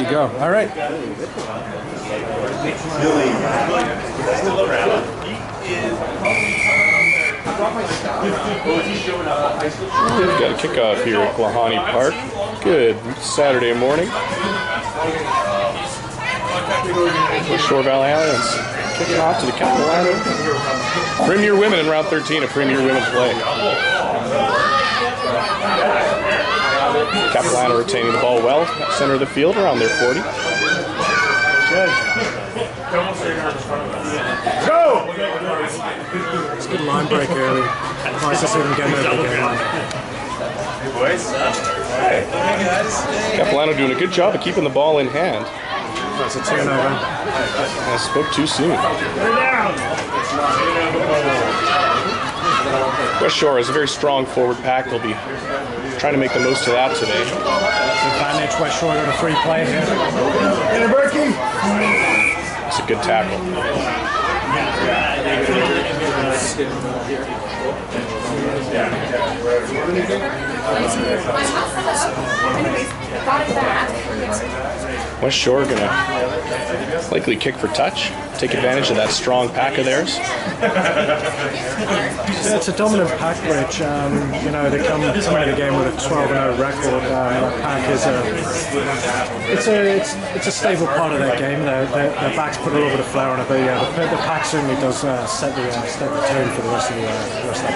you go. All right. We've got a kickoff here at Glahani Park. Good Saturday morning. Westshore Valley Alliance kicking off to the Capilano Premier Women in round 13 of Premier Women play. Capilano retaining the ball well, center of the field, around their 40. Go! It's a good line break early. Nice to see them getting over the game line. Hey boys. Hey. Hey guys. Capilano doing a good job of keeping the ball in hand. That's a turnover. I spoke too soon. Westshore is a very strong forward pack. They'll be trying to make the most of that today. Advantage, Westshore got a free play here. It's a good tackle. Westshore gonna likely kick for touch, take advantage of that strong pack of theirs. Yeah, it's a dominant pack, Rich. You know, they come into the game with a 12-0 record. That pack is it's a stable part of their game. Their backs put a little bit of flair on it, but yeah, the pack certainly does set the tone for the rest of that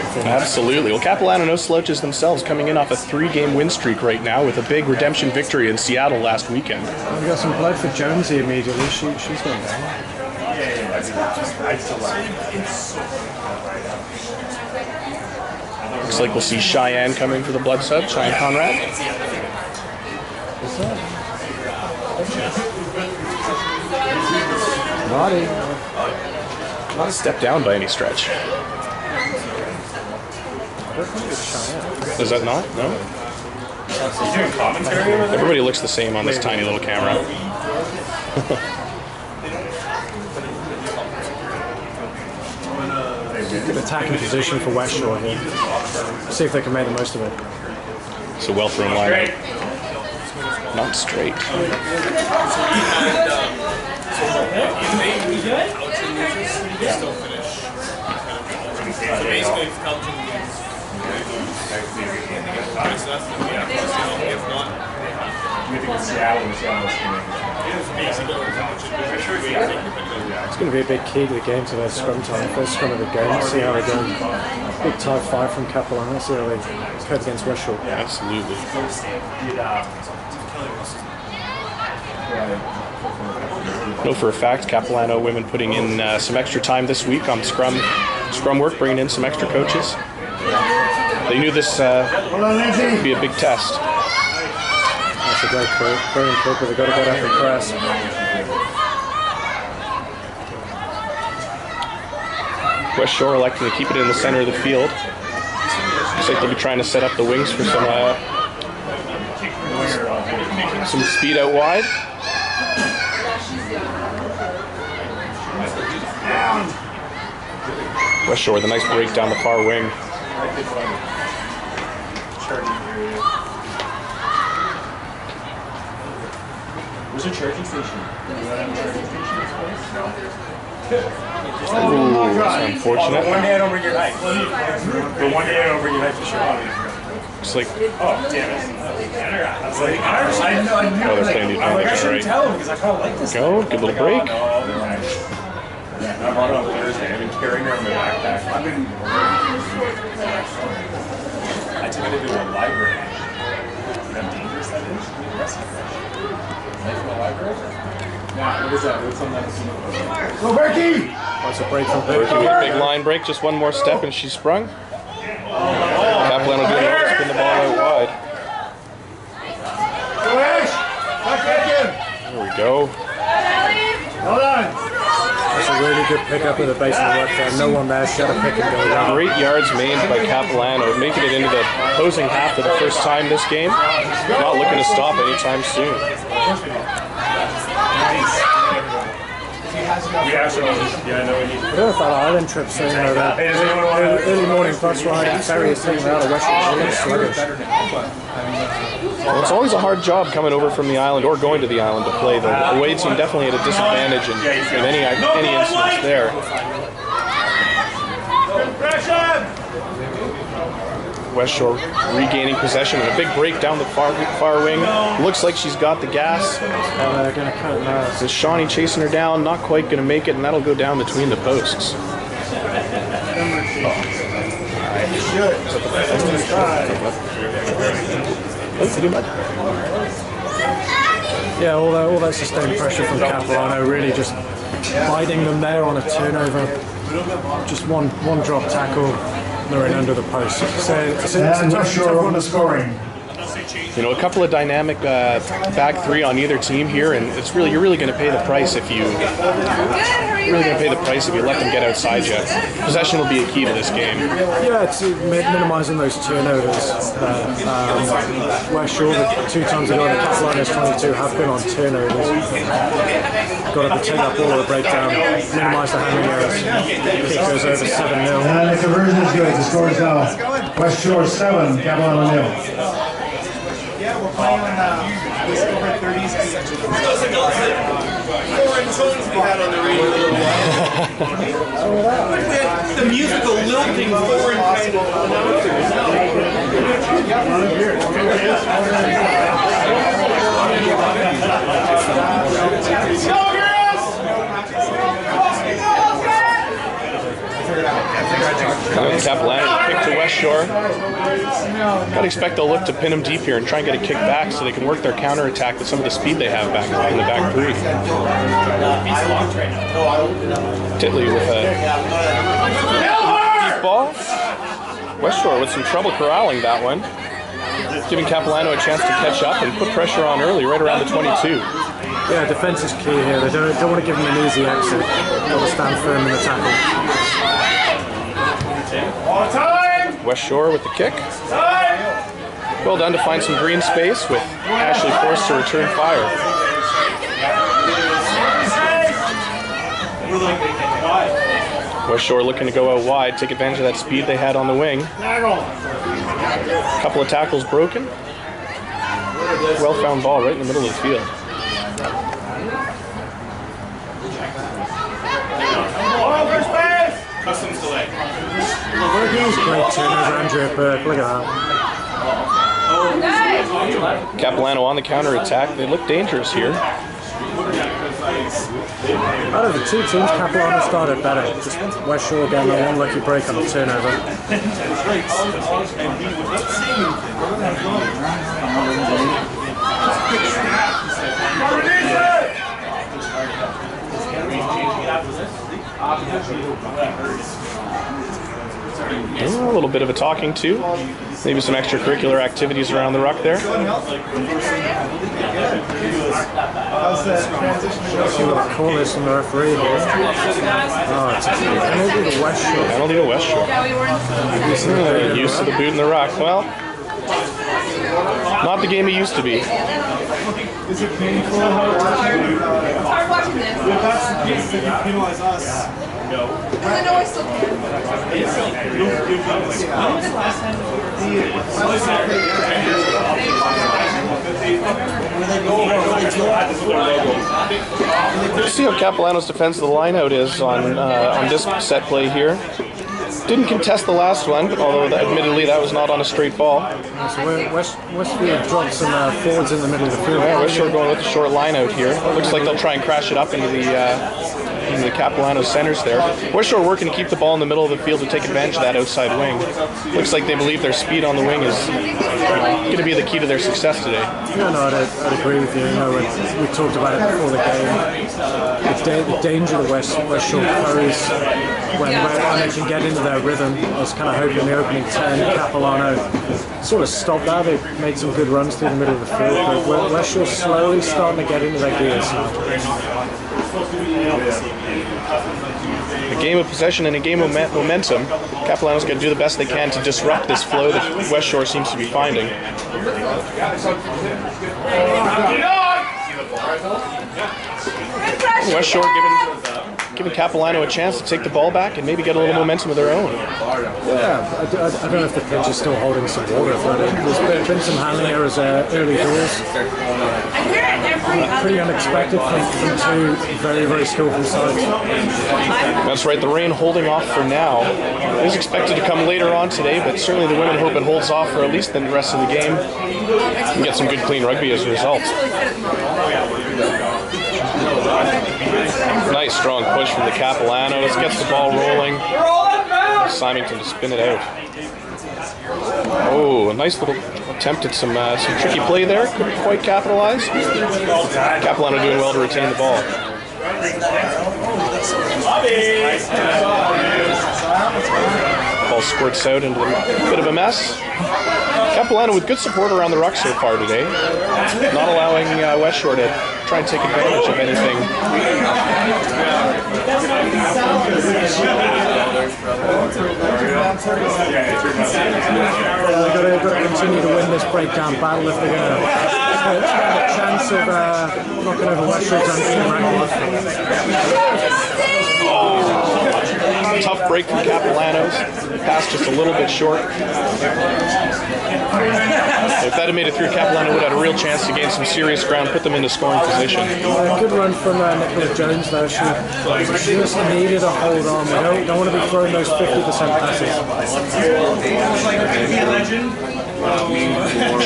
performance. Absolutely. Well, Capilano no slouches themselves, coming in off a 3-game win streak right now with a big redemption victory in Seattle last weekend. We've got some blood for Jonesy immediately. She's going down. Looks like we'll see Cheyenne come in for the blood sub. Cheyenne Conrad. What's that? Naughty. Not a step down by any stretch. Is that not? No? You doing commentary over there? Everybody looks the same on this tiny little camera. Good attacking position for Westshore here. See if they can make the most of it. It's a well thrown line. Not straight. It's going to be a big key to the game to their scrum time. First scrum of the game. See how they go. Big tie 5 from Capilano. See how they cope against Westshore. Yeah, absolutely. Know for a fact, Capilano women putting in some extra time this week on scrum work, bringing in some extra coaches. They knew this would be a big test. That's a great kick, but they've got to get up and press. Westshore electing to keep it in the center of the field. Looks like they'll be trying to set up the wings for some speed out wide. Westshore with a nice break down the far wing. Where's the charging station? Ooh, that's unfortunate. One day I don't bring your knife. But one day I don't bring your knife to show. Looks like, Oh, damn it. I was like, I knew. oh, they're playing the I shouldn't tell him because I kind of like this. Go, good little break. I brought it on Thursday. I've been carrying it in my backpack. I took it into a library. How dangerous that is? From a library? Nah, what is that? What's on that? Go, Berkey! That's a break from Berkey. Berkey with a big line break, just one more step and she's sprung. Capilano doing well to spin the ball out wide. There we go. Hold on. That's a really good pickup of the base of the ruck there. No one there, shut a pick and go down. Great yards made by Capilano, making it into the opposing half for the first time this game. Not looking to stop anytime soon. Yeah, I know we need. I don't know if that island trip soon, though. That early morning bus ride, ferry is taking out of Westshore. It's sluggish. Well, it's always a hard job coming over from the island or going to the island to play. The away team definitely at a disadvantage in any instance there. Westshore regaining possession and a big break down the far wing. Looks like she's got the gas. They're going to cut it now. So Shawnee chasing her down, not quite going to make it, and that'll go down between the posts. Yeah, all that sustained pressure from Capilano really just biding them there on a turnover. Just one drop tackle, they're in under the post. So it's a tough one to scoring. You know, a couple of dynamic back three on either team here, and you're really going to pay the price if you let them get outside you. Possession will be a key to this game. Yeah, it's minimising those turnovers. Westshore, the 2 times ago, the Capilano's 22 have been on turnovers. Got to take that ball at a breakdown, minimise the handling errors. Kick goes over 7-0. And the conversion is good. The score is now Westshore 7, Capilano 0. Yeah, we're playing on this over 30s section. Foreign tones we had on the radio a little while. We had the musical lilting foreign kind of announcers. Go girls! Capilano kick to Westshore. Gotta expect they'll look to pin them deep here and try and get a kick back so they can work their counter attack with some of the speed they have back in the back three. Titley with a deep ball. Westshore with some trouble corralling that one, giving Capilano a chance to catch up and put pressure on early, right around the 22. Yeah, defense is key here. They don't want to give them an easy exit. Got to stand firm in the tackle. Westshore with the kick. Well done to find some green space with Ashley forced to return fire. Westshore looking to go out wide, take advantage of that speed they had on the wing. Couple of tackles broken. Well found ball right in the middle of the field. Customs delay. Great turnover, Andrea Burke. Look at that. Capilano on the counter attack. They look dangerous here. Out of the 2 teams, Capilano started better. Just Westshore again, that one lucky break on the turnover. A little bit of a talking to. Maybe some extracurricular activities around the ruck there. See what the call is from the referee here. Oh, it's a penalty to Westshore. Penalty to Westshore. Used to the boot in the ruck. Well, not the game it used to be. Is it painful? It's hard watching this. If that's the case, then you penalize us. No. Because I know I still can. When was the last time See how Capilano's defense of the lineout is on this set play here. Didn't contest the last one, although admittedly that was not on a straight ball. So Westfield dropped some forwards in the middle of the field. Yeah, Westshore going with the short line out here. Looks like they'll try and crash it up into the Capilano centers there. Westshore working to keep the ball in the middle of the field to take advantage of that outside wing. Looks like they believe their speed on the wing is going to be the key to their success today. Yeah, no, I'd agree with you. You know, we talked about it before the game. The danger the Westshore pose when they can get into their rhythm. I was kind of hoping the opening 10, Capilano sort of stopped that. They made some good runs through the middle of the field, but Westshore's slowly starting to get into their gears. A game of possession and a game of momentum. Capilano's going to do the best they can to disrupt this flow that Westshore seems to be finding. Westshore giving Capilano a chance to take the ball back and maybe get a little momentum of their own. Yeah, I don't know if the pitch is still holding some water, but there's been some handling errors early doors. Pretty unexpected from two very, very skillful sides. That's right, the rain holding off for now. It is expected to come later on today, but certainly the women hope it holds off for at least the rest of the game and get some good clean rugby as a result. Nice strong push from the Capilanos, gets the ball rolling. Symington to spin it out. Oh, a nice little attempt at some tricky play there. Couldn't quite capitalize. Capilano doing well to retain the ball. Ball squirts out into a bit of a mess. Capilano with good support around the ruck so far today. Not allowing Westshore to try and take advantage of anything. They've got to continue to win this breakdown battle if they're going to stand a chance of knocking over Westshore's unbeaten record. Tough break from Capilanos. Pass just a little bit short. If that had made it through, Capilano would have had a real chance to gain some serious ground, put them into scoring position. Good run from Nicola Jones though. She just needed a hold on. We don't want to be throwing those 50% passes.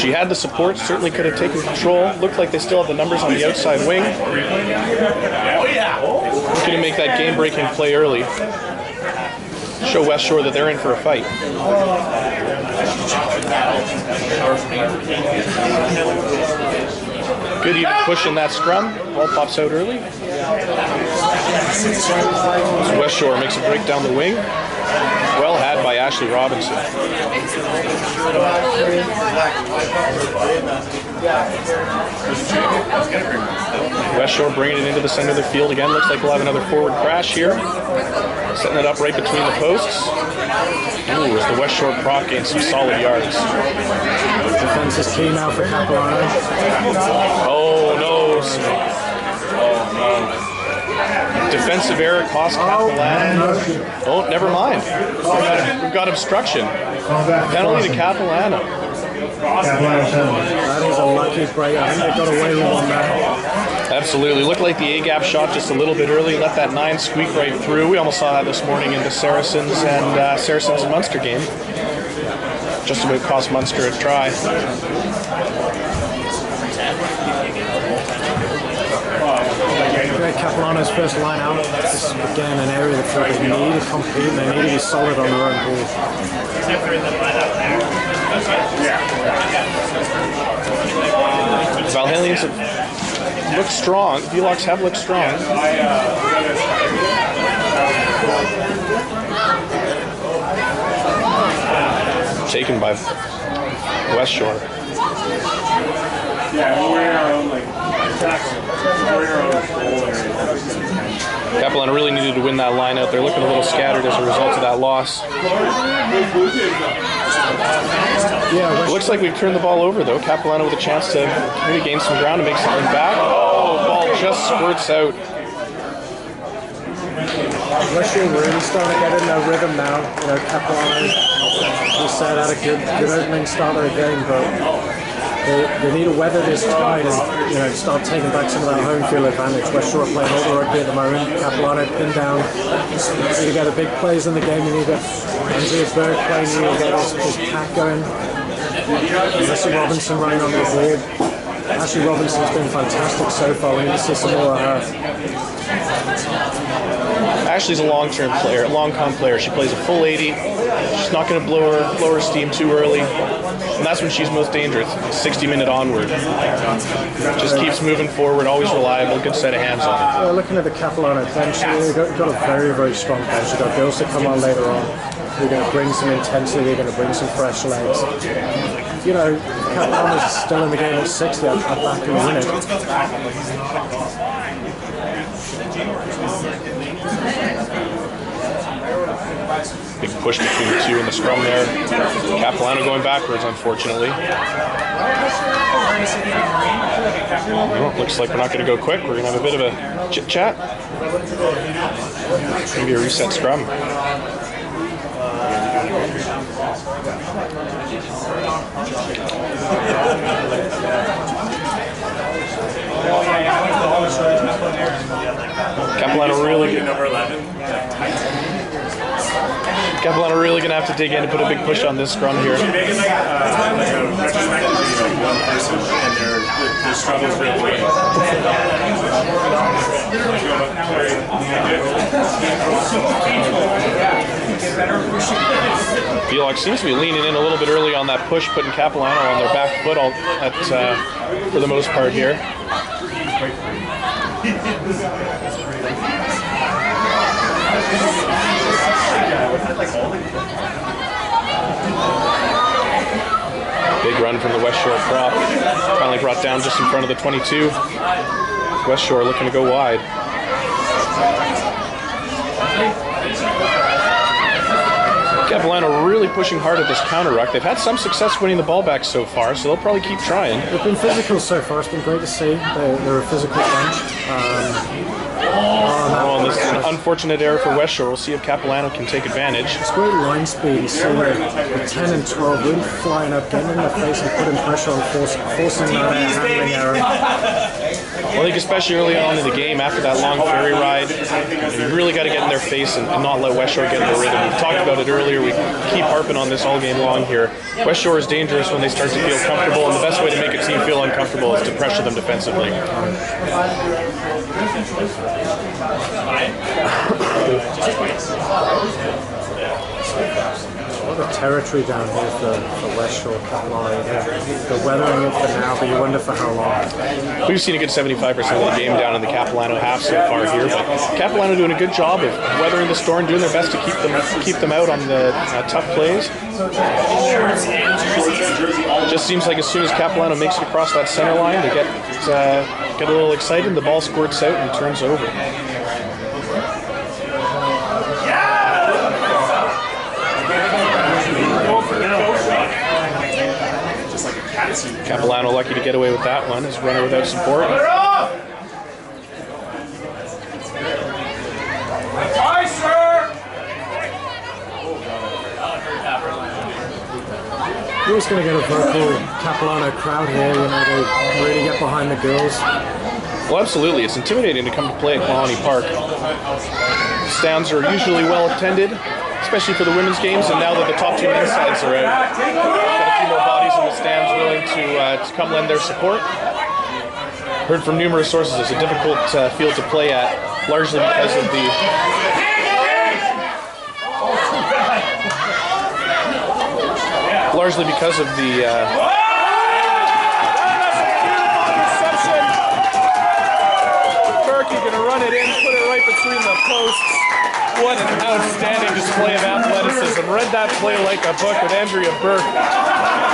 She had the support, certainly could have taken control. Looked like they still have the numbers on the outside wing. Looking to make that game-breaking play early. Show Westshore that they're in for a fight. Good even push in that scrum. Ball pops out early. Westshore makes a break down the wing. Well had by Ashley Robinson. Westshore bringing it into the center of the field again. Looks like we'll have another forward crash here. Setting it up right between the posts. Ooh, as the Westshore prop gains some solid yards. Defense is key now for Capilano. Oh no. Defensive error cost Capilano. Oh, never mind. We've got obstruction. Penalty to Capilano. That is a lucky break. I think they got away with one there. Absolutely. Looked like the A-gap shot just a little bit early. Let that 9 squeak right through. We almost saw that this morning in the Saracens and Munster game. Just about cost Munster a try. Capilano's first line out. This is again an area that they need to compete and they need to be solid on their own ball. Valhellians look strong. Velocks have looked strong. Taken by Westshore. Capilano really needed to win that line out. They're looking a little scattered as a result of that loss. It looks like we've turned the ball over though. Capilano with a chance to maybe gain some ground and make something back. Oh, the ball just squirts out. Westshore really starting to get in their rhythm now. You know, Capilano, we said, had a good opening start of the game, but they need to weather this tide and start taking back some of that home field advantage. Westshore playing all the rugby at the moment. Capilano pinned down. You need to get the big plays in the game. You need to Andrea Burke playing. You need to get his pack going. Ashley Robinson running on the ball. Ashley Robinson's been fantastic so far. We need to see some more of her. Ashley's a long-term player, a long-con player. She plays a full 80. She's not going to blow her steam too early. And that's when she's most dangerous, 60-minute onward. Just keeps moving forward, always reliable, good set of hands on her. Looking at the Capilano bench, they've got a very, very strong bench. They've got girls to come on later on. They're going to bring some intensity, they're going to bring some fresh legs. Capilano's still in the game at 60. I back to win it. Big push between the two in the scrum there. Capilano going backwards, unfortunately. Well, looks like we're not going to go quick. We're going to have a bit of a chit-chat. Maybe a reset scrum. Capilano really going to have to dig in and put a big push on this scrum here. Felix seems to be leaning in a little bit early on that push, putting Capilano on their back foot for the most part here. Big run from the Westshore prop. Finally brought down just in front of the 22. Westshore looking to go wide. Capilano really pushing hard at this counter ruck. They've had some success winning the ball back so far, so they'll probably keep trying. They've been physical so far. It's been great to see. They're a physical bunch. This is an unfortunate error for Westshore. We'll see if Capilano can take advantage. It's great line speed. You see the 10 and 12 really flying up, getting in their face and putting pressure on, forcing that handling error. Well, I think especially early on in the game, after that long ferry ride, you really got to get in their face and not let Westshore get in the rhythm. We talked about it earlier. We keep harping on this all game long here. Westshore is dangerous when they start to feel comfortable, and the best way to make a team feel uncomfortable is to pressure them defensively. A lot of territory down here for Westshore, Capilano. They're weathering it for now, but you wonder for how long. We've seen a good 75% of the game down in the Capilano half so far here, but Capilano doing a good job of weathering the storm, doing their best to keep them out on the tough plays. Just seems like as soon as Capilano makes it across that center line, they get a little excited, and the ball squirts out and turns over. Capilano lucky to get away with that one. His runner without support. You're always going to get a vocal Capilano crowd here. You know, they really get behind the girls. Well, absolutely. It's intimidating to come to play at Colony Park. Stands are usually well attended, especially for the women's games, and now that the top two men's sides are out, got a few more bodies in the stands willing to come lend their support. Heard from numerous sources it's a difficult field to play at, largely because of the Turkey gonna run it in, put it right between the posts. What an outstanding display of athleticism. Read that play like a book with Andrea Burke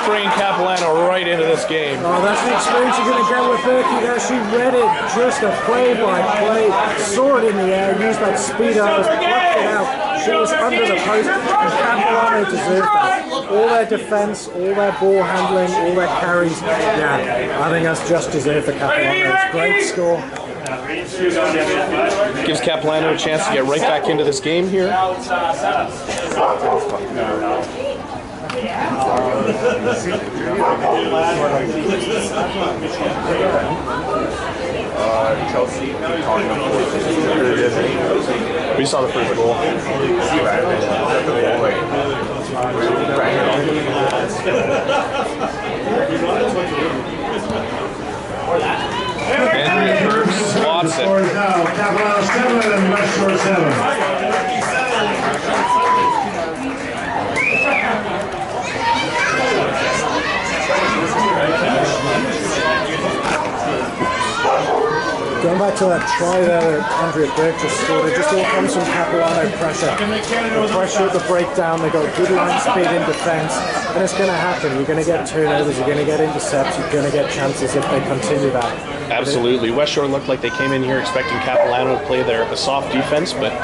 bringing Capilano right into this game. Oh, that's the experience you're going to get with Berkey there. She read it just a play-by-play, saw it in the air, used that speed out, plucked it out. She was under the post, and Capilano deserved that. All their defense, all their ball handling, all their carries. Yeah, I think that's just deserved for Capilano. It's a great score. Gives Capilano a chance to get right back into this game here. We saw the first goal. Andrea Burke slots it. The score is now Capilano 7 and Westshore 7. Going back to that try there that Andrea Burke just scored, it just all comes from Capilano pressure. The pressure at the breakdown, they've got good line speed in defence, and it's going to happen. You're going to get turnovers, you're going to get intercepts, you're going to get chances if they continue that. Absolutely. Westshore looked like they came in here expecting Capilano to play a soft defense, but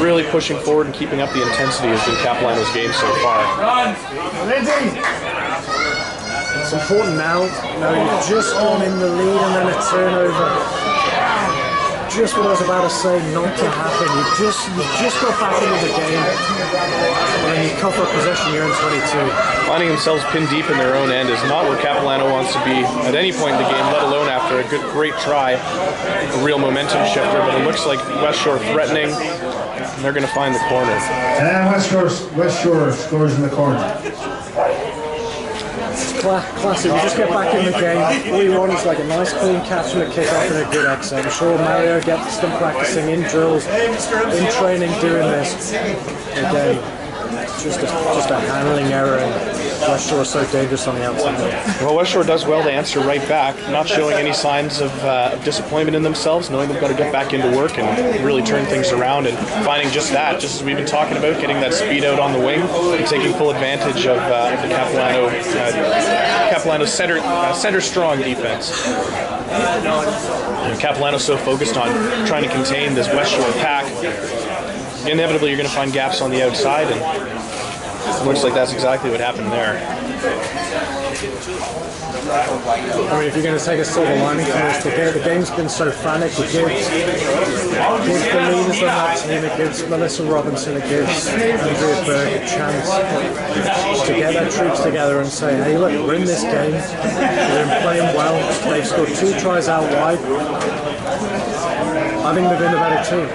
really pushing forward and keeping up the intensity has been Capilano's game so far. It's important now. You've just gone in the lead and then a turnover. Just what I was about to say, not to happen. You've just got back into the game, and then you cover possession. You're in 22. Finding themselves pinned deep in their own end is not where Capilano wants to be at any point in the game, let alone after a great try, a real momentum shifter. But it looks like Westshore threatening, and they're going to find the corner. And Westshore scores in the corner. Classic. We just get back in the game. All you want is like a nice clean catch from a kickoff and a good exit. I'm sure Mario gets them practicing in drills, in training, doing this. Again, just a handling error, and Westshore is so dangerous on the outside. Well, Westshore does well to answer right back, not showing any signs of disappointment in themselves, knowing they've got to get back into work and really turn things around, and finding just as we've been talking about, getting that speed out on the wing and taking full advantage of the Capilano center strong defense. Capilano's so focused on trying to contain this Westshore pack, inevitably you're going to find gaps on the outside, and it looks like that's exactly what happened there. I mean, if you're going to take a silver lining from this, the game's been so frantic. It gives the leaders on that team, it gives Melissa Robinson, it gives Andrea Burke a chance to get their troops together and say, hey, look, we're in this game, we're playing well, they've scored 2 tries out wide. I think they've been the better team.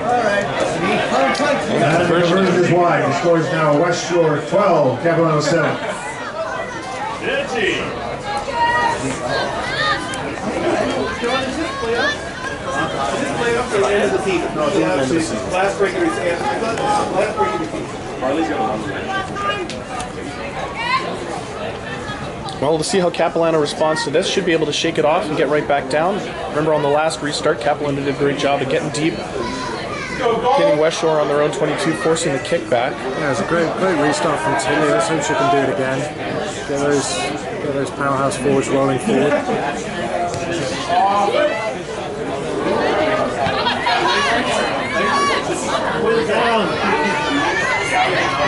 And the version is wide. The score is now Westshore 12, Capilano 7. Last break of the Well, we'll see how Capilano responds to this. Should be able to shake it off and get right back down. Remember on the last restart, Capilano did a great job of getting deep, hitting Westshore on their own 22, forcing the kickback. Yeah, it's a great restart from Tilly. Let's hope she can do it again. Get those powerhouse forwards rolling forward.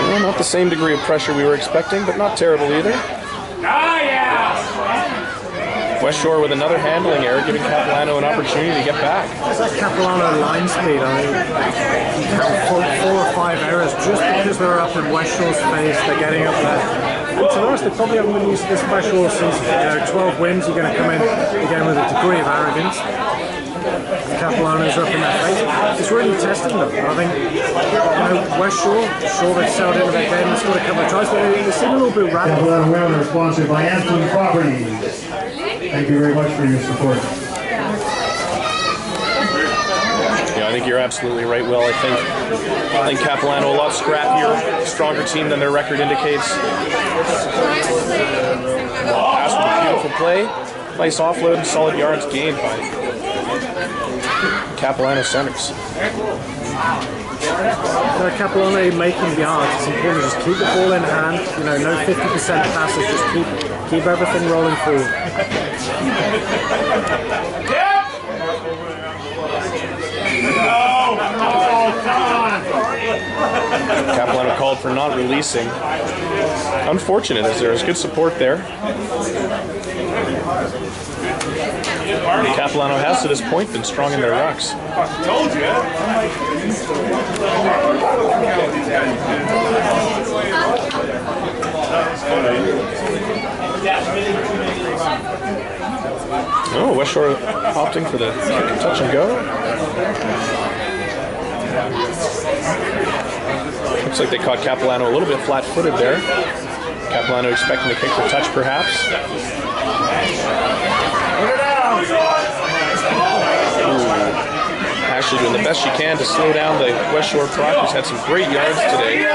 Well, not the same degree of pressure we were expecting, but not terrible either. Westshore with another handling error, giving Capilano an opportunity to get back. It's that Capilano line speed. I mean, you count 4 or 5 errors just because they're up in Westshore's face. They're getting up there. And to be honest, they probably haven't been used to this pressure since 12 wins. You're going to come in again with a degree of arrogance. Capilano's up in their face. It's really testing them. I think Westshore, sure they've settled into their game and scored a couple of tries, but they seem a little bit rapid. Capilano Weather, sponsored by Anthem Properties. Thank you very much for your support. Yeah, I think you're absolutely right, Will. I think Capilano a lot scrappier, stronger team than their record indicates. Pass with a beautiful play, nice offload and solid yards gained by Capilano centers. Capilano making yards. It's important to just keep the ball in hand. No 50% passes. Just keep everything rolling forward. Capilano called for not releasing. Unfortunate, as there was good support there. Capilano has to this point been strong in their rucks. Told you. Oh, Westshore opting for the touch and go. Looks like they caught Capilano a little bit flat-footed there. Capilano expecting to kick the touch, perhaps. Ashley doing the best she can to slow down the Westshore Proc, who's had some great yards today.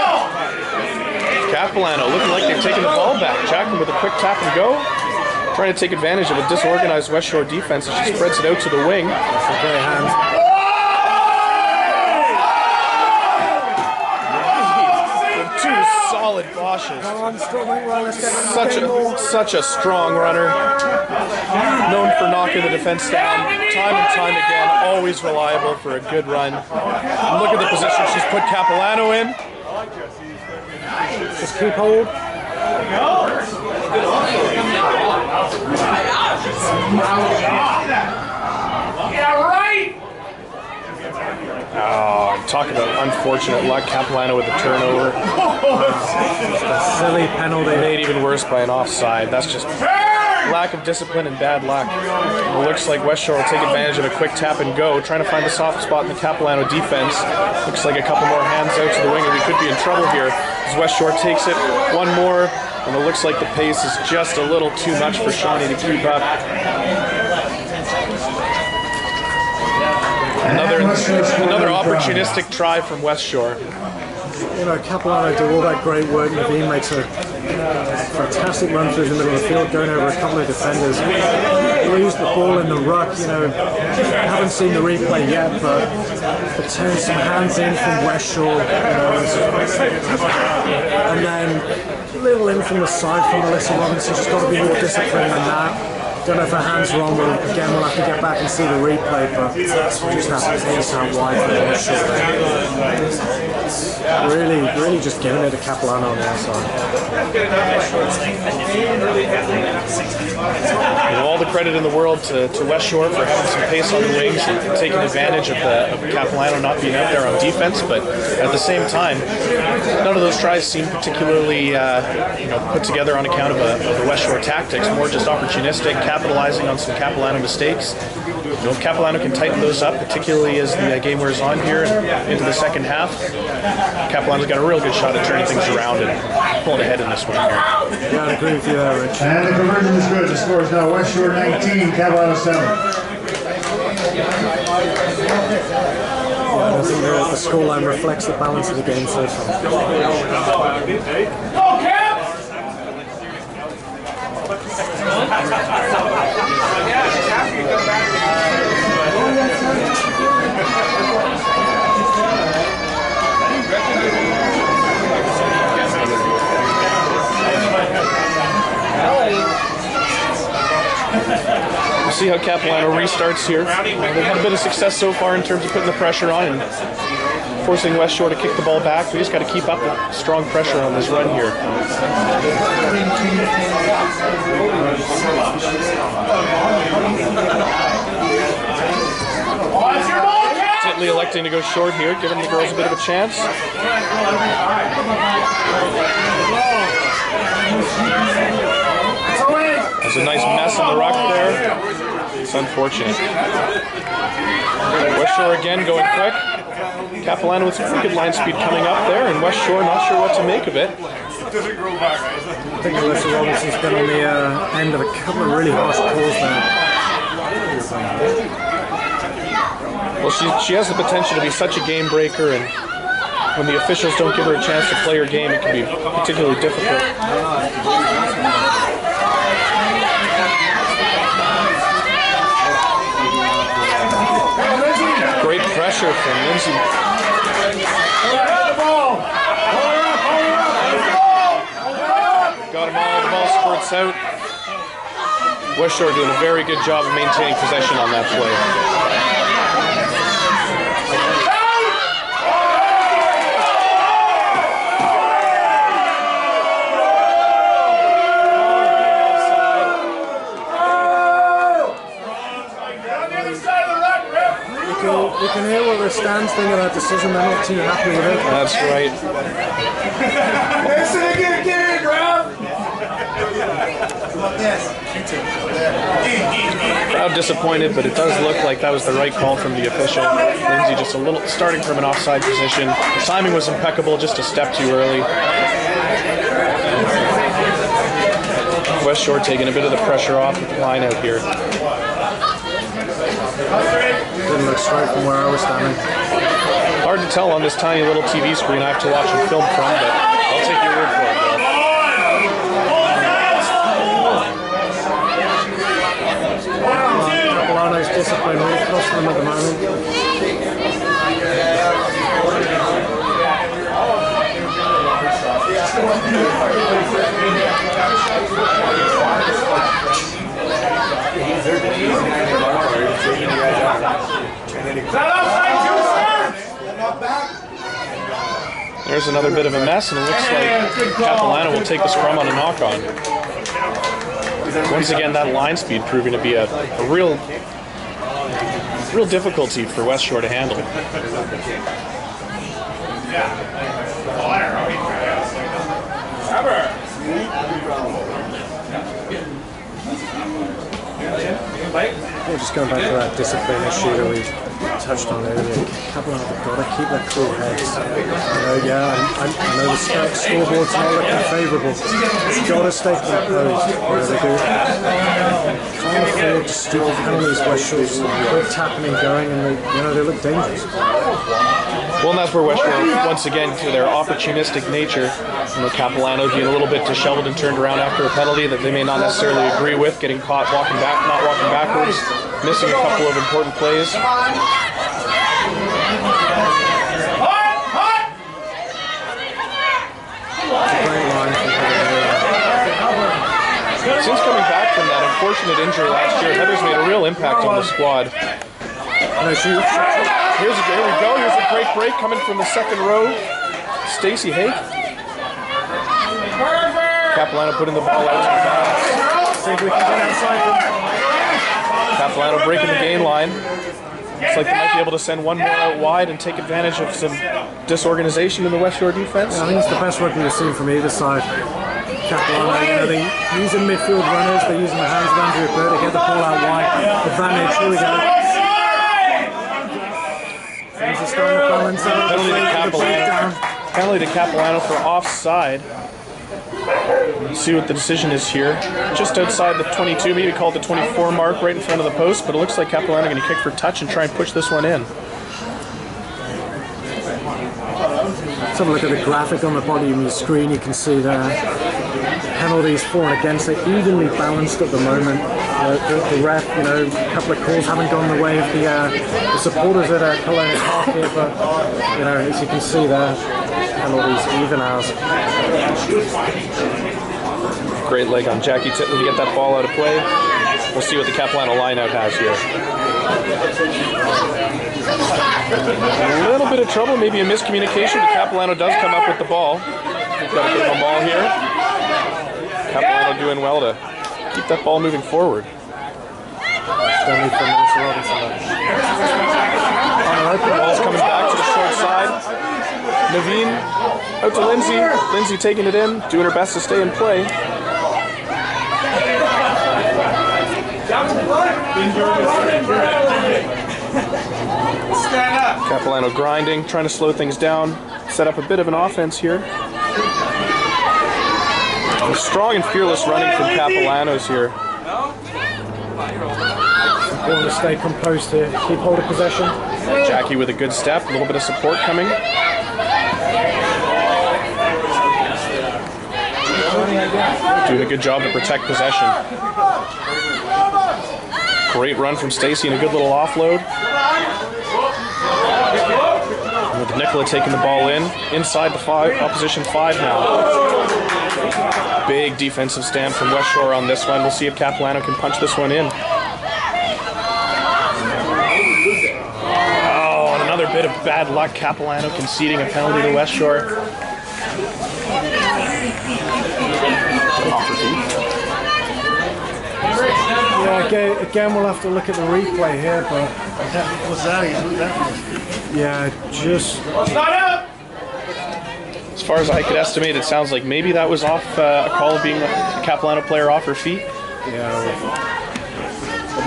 Capilano looking like they've taken the ball back. Jackman with a quick tap and go. Trying to take advantage of a disorganized Westshore defense as she spreads it out to the wing. That's a great hand. Two solid boshes. Come on, Storming, well, let's get Such a strong runner. Known for knocking the defense down time and time again. Always reliable for a good run. And look at the position she's put Capilano in. Just keep hold. Yeah, right! Oh, talk about unfortunate luck. Capilano with the turnover. Silly penalty. Made even worse by an offside. That's just lack of discipline and bad luck. It looks like Westshore will take advantage of a quick tap and go, trying to find the soft spot in the Capilano defense. Looks like a couple more hands out to the wing and we could be in trouble here as Westshore takes it. One more, and it looks like the pace is just a little too much for Shawnee to keep up. Another opportunistic try from Westshore. You know, Capilano do all that great work. Naveen makes a fantastic run through the middle of the field, going over a couple of defenders. Lose the ball in the ruck. You know, haven't seen the replay yet, but turn some hands in from Westshore, and then a little in from the side from Melissa Robinson. She's got to be more disciplined than that. Don't know if her hands are on, but again we'll have to get back and see the replay, but just that pace out wide for Westshore there. Really just giving it to Capilano on the outside. All the credit in the world to Westshore for having some pace on the wings and taking advantage of Capilano not being out there on defense, but at the same time, none of those tries seem particularly put together on account of the Westshore tactics, more just opportunistic, capitalizing on some Capilano mistakes. You know, if Capilano can tighten those up, particularly as the game wears on here into the second half, Capilano's got a real good shot at turning things around and pulling ahead in this one here. Yeah, I agree with you there, Rich. And the conversion is good. The score is now Westshore 19, Capilano 7. I don't think the scoreline reflects the balance of the game so far. We'll see how Capilano restarts here. They've had a bit of success so far in terms of putting the pressure on and forcing Westshore to kick the ball back. We just got to keep up with strong pressure on this run here. Titley electing to go short here, giving the girls a bit of a chance. There's a nice mess in the ruck there. It's unfortunate. Westshore again going quick. Capilano with some pretty good line speed coming up there, and Westshore not sure what to make of it. I think Melissa Robinson's been on the end of a couple of really harsh calls there. Well, she has the potential to be such a game breaker, and when the officials don't give her a chance to play her game, it can be particularly difficult. Great pressure from Lindsay. Got him all, the ball squirts out. Westshore doing a very good job of maintaining possession on that play. You can hear what the stands think of that decision. They're not too happy with it. That's right. Crowd disappointed, but it does look like that was the right call from the official. Lindsay just a little starting from an offside position. The timing was impeccable, just a step too early. Westshore taking a bit of the pressure off with the line out here. Didn't look straight from where I was standing. Hard to tell on this tiny little TV screen I have to watch and film from, but I'll take your word for it, Bill. discipline really costing them at the moment. There's another bit of a mess, and it looks like Capilano will take the scrum on a knock-on. Once again, that line speed proving to be a real difficulty for Westshore to handle. We're just going back to that discipline issue that we touched on earlier. Capilano have got to keep their cool heads. I know the scoreboard's not looking favourable. It's got to stay composed. They can't afford stupid penalties where Shore's good tapping and going, and they look dangerous. Well, and that's where Westshore, once again, to their opportunistic nature, Capilano being a little bit disheveled and turned around after a penalty that they may not necessarily agree with, getting caught not walking backwards, missing a couple of important plays. Since coming back from that unfortunate injury last year, Heather's made a real impact on the squad. Here we go. Here's a great break coming from the second row. Stacey Hake. Capilano putting the ball out to the pass. Capilano breaking the gain line. Looks like they might be able to send one more out wide and take advantage of some disorganization in the Westshore defense. I think it's the best work we've seen from either side. Capilano, they're using midfield runners, they're using the hands of Andrew Bird to get the ball out wide. Advantage, here we go. Things are starting to balance out. Penalty to Capilano for offside. Let's see what the decision is here. Just outside the 22, maybe called the 24 mark, right in front of the post, but it looks like Capilano going to kick for touch and try and push this one in. Let's have a look at the graphic on the bottom of your screen. You can see there penalties for and against it, evenly balanced at the moment. The ref, a couple of calls haven't gone the way of the supporters at Capilano's half here, but as you can see there, penalties even as. Great leg on Jackie Titton to get that ball out of play. We'll see what the Capilano lineout has here. A little bit of trouble, maybe a miscommunication, but Capilano does come up with the ball. We've got a bit of a ball here. Capilano doing well to keep that ball moving forward. Ball's coming back to the short side. Naveen out to Lindsay. Lindsay taking it in, doing her best to stay in play. Capilano grinding, trying to slow things down, set up a bit of an offense here. Strong and fearless running from Capilano's here. Important to stay composed here, keep hold of possession. Jackie with a good step, a little bit of support coming. Doing a good job to protect possession. Great run from Stacey and a good little offload. With Nicola taking the ball inside the opposition 5 now. Big defensive stand from Westshore on this one. We'll see if Capilano can punch this one in. Oh, and another bit of bad luck. Capilano conceding a penalty to Westshore. Yeah, again we'll have to look at the replay here, but yeah, just as far as I could estimate, it sounds like maybe that was off a call of being a Capilano player off her feet. Yeah,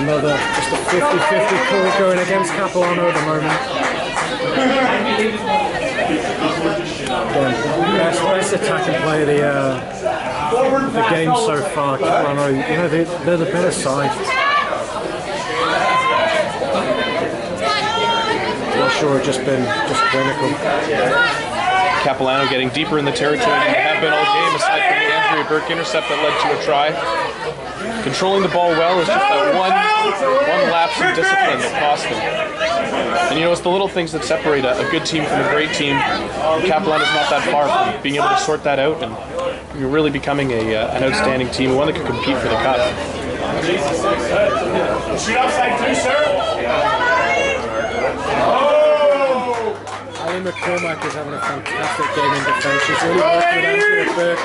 another just a 50-50 call going against Capilano at the moment. Best attacking play of the game so far. Capilano, they're the better side. Westshore just clinical. Capilano getting deeper in the territory than they have been all game, aside from the Andrea Burke intercept that led to a try. controlling the ball well is just that one lapse of discipline that cost them. And you know, it's the little things that separate a good team from a great team. Capilano's not that far from being able to sort that out, and you're really becoming an outstanding team, one that could compete for the cup. Shoot outside too, sir. Ali McCormack is having a fantastic game in defence. She's really working with Andrea Burke,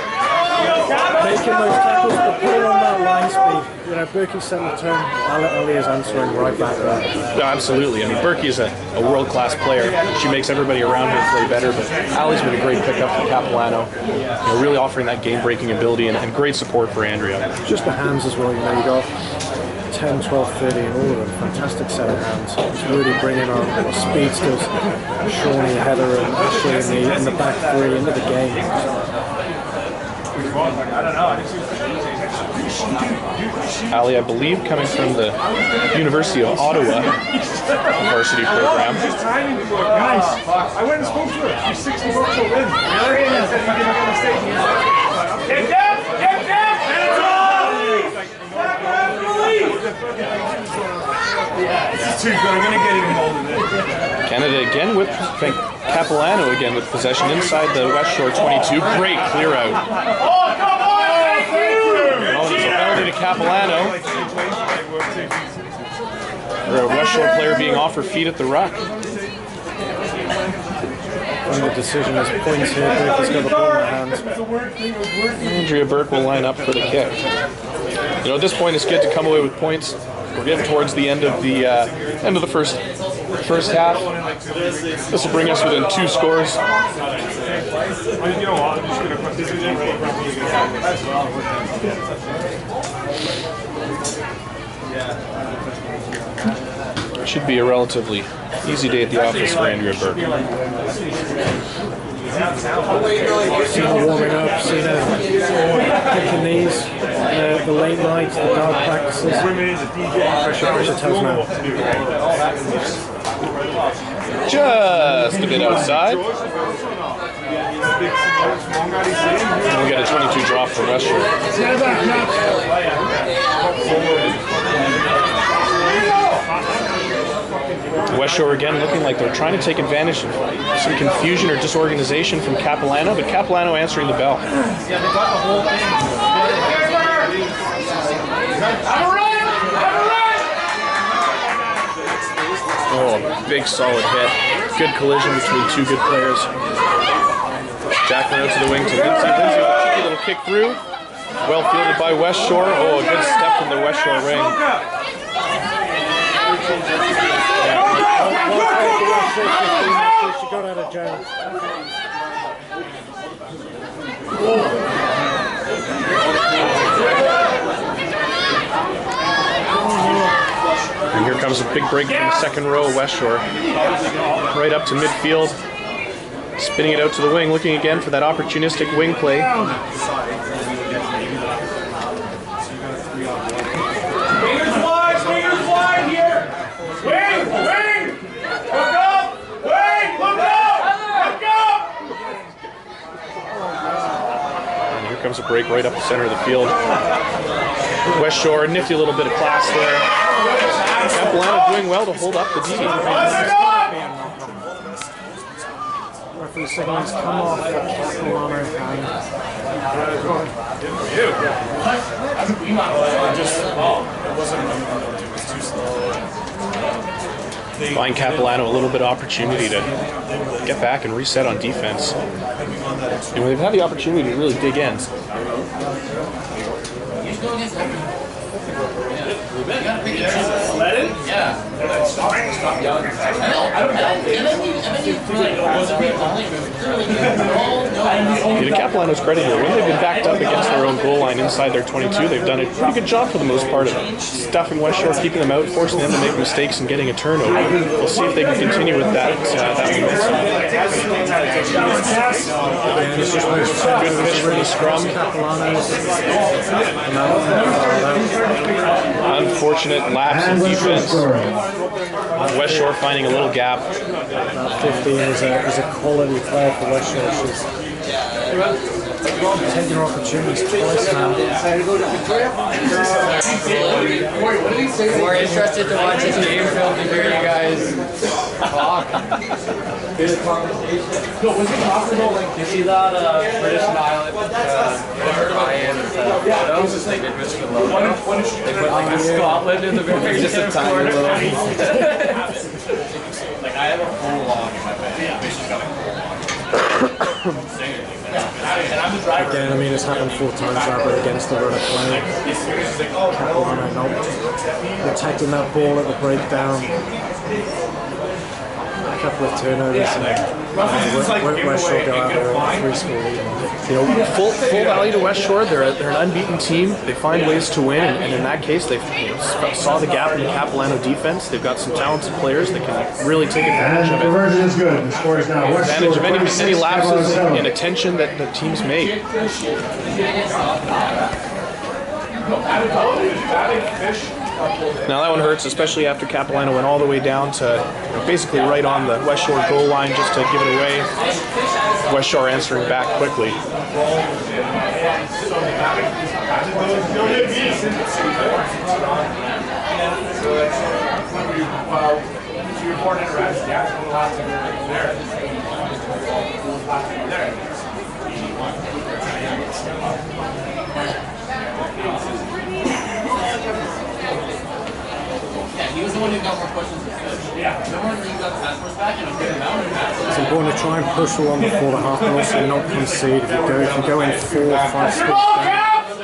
making those tackles, but putting on that line speed. You know, Berkey set the tone. Ali is answering right back there. No, absolutely. I mean, Berkey is a world-class player. She makes everybody around her play better, but Ali's been a great pickup for Capilano. You know, really offering that game-breaking ability and great support for Andrea. Just the hands as well. You know, you got 10, 12, 30, and all of them. Fantastic set of hands. It's really bringing on speedsters, Shawnee, Heather, and Ashley in the back three into the game. Ali, I believe, coming from the University of Ottawa varsity program. Guys, I went and spoke to her. She's 60 bucks a win. Really? Get down! Get down! Hands off! This is too good. I'm going to get him involved in this. Canada again with Capilano again with possession inside the Westshore 22. Great clear out. Oh, come on! Thank you! Oh, there's a penalty to Capilano. Or a Westshore player being off her feet at the ruck. And the decision is points here. Burkey's got the ball in her hands. Andrea Burke will line up for the kick. You know, at this point, it's good to come away with points. We're getting towards the end of the first half. This will bring us within 2 scores. It should be a relatively easy day at the office for Andrea Burke. Seen her warming up, seen her picking these, the late nights, the dark practices. Pressure tells now. Just a bit outside. We'll get a 22 drop from Westshore. Westshore again looking like they're trying to take advantage of some confusion or disorganization from Capilano, but Capilano answering the bell. Oh, a big solid hit. Good collision between 2 good players. Jack went out to the wing to Lindsay. Lindsay with a cheeky little kick through. Well fielded by Westshore. Oh, a good step from the Westshore ring. She got out of jail. And here comes a big break from the second row of Westshore. Right up to midfield. Spinning it out to the wing, looking again for that opportunistic wing play. Swingers wide here! Wing! Wing! Look up! Wing! Look up! Look up! And here comes a break right up the center of the field. Westshore, nifty little bit of class there. Capilano doing well to hold up the D. Referee signals come off for Capilano Buying Capilano a little bit of opportunity to get back and reset on defense. And when they've had the opportunity to really dig in. To Capilano's credit here, when they've been backed up against their own goal line inside their 22, they've done a pretty good job for the most part of stuffing Westshore, keeping them out, forcing them to make mistakes and getting a turnover. We'll see if they can continue with that momentum. Good fish for the scrum. Unfortunate lapse in defense. Westshore finding a little gap. That 15 is a quality player for Westshore. She's Take your opportunities twice now. More interested to watch this game film to hear you guys talk. You see that British Island tie-in photos they did with the logo? They put like Scotland in the very just a tiny little. Like I have a whole log in my bag. Again, I mean, it's happened 4 times now, but against the run of play. Capilano not protecting that ball at the breakdown. A couple of turnovers, and Westshore go out there with a 3-score lead. You know, full value to Westshore. They're an unbeaten team. They find ways to win, and in that case, they saw the gap in the Capilano defense. They've got some talented players that can really take advantage of it. Conversion is good. The score is now Advantage of any 26, lapses Capilano in attention that the teams make. Now that one hurts, especially after Capilano went all the way down to basically right on the Westshore goal line just to give it away. Westshore answering back quickly. He was the one who got more questions. Yeah. Remember when you got the passports back and I'm getting out? It's important to try and push along before the half, but also not concede. If you go in 4 or 5 scores down,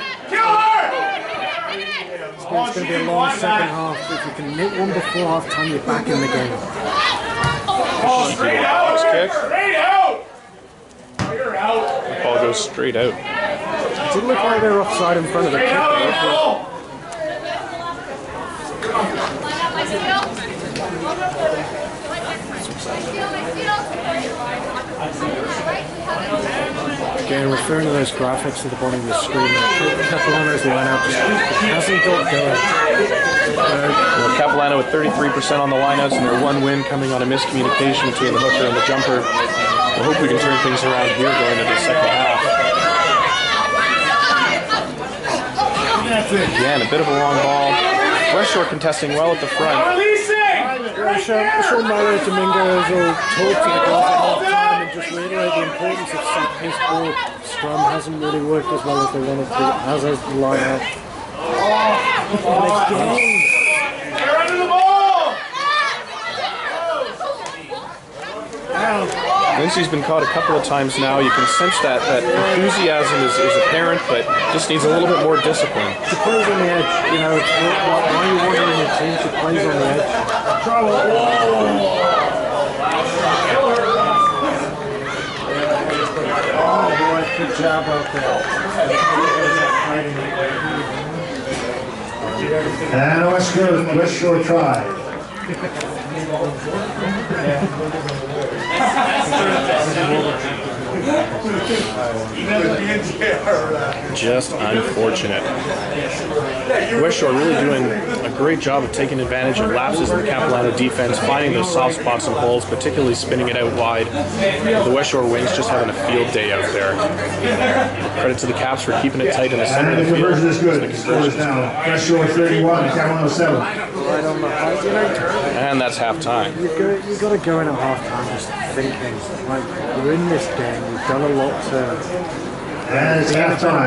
it's going to be a long second half. If you can hit one before half time, you're back in the game. Straight out! Kick. Straight out! You're out. The ball goes straight out. It didn't look like they were offside in front of the kick. Again, referring to those graphics at the bottom of the screen, Capilano's lineout just hasn't got going. Well, Capilano with 33% on the lineouts and their 1 win coming on a miscommunication between the hooker and the jumper. We hope we can turn things around here going into the second half. Again, a bit of a long ball. Westshore contesting well at the front. Sean Mario Dominguez will talk to the guys at half time and just reiterate the importance of set-piece ball. Scrum hasn't really worked as well as they wanted to, as has the line-out. Get under the ball! Lindsay's been caught a couple of times now. You can sense that enthusiasm is apparent, but just needs a little bit more discipline. She plays on the edge, you know, why you want her in your team, she plays on the edge. Oh boy, good job out there. And Westshore try. Just unfortunate. Westshore really doing a great job of taking advantage of lapses in the Capilano defense, finding those soft spots and holes, particularly spinning it out wide. The Westshore wings just having a field day out there. Credit to the Caps for keeping it tight in the center of the field. Conversion is good. The score is now Westshore 31, Capilano 7. Right on the high, you know, And that's halftime. you've got to go in at half time just thinking, like, we're in this game, we've done a lot to... And it's halftime.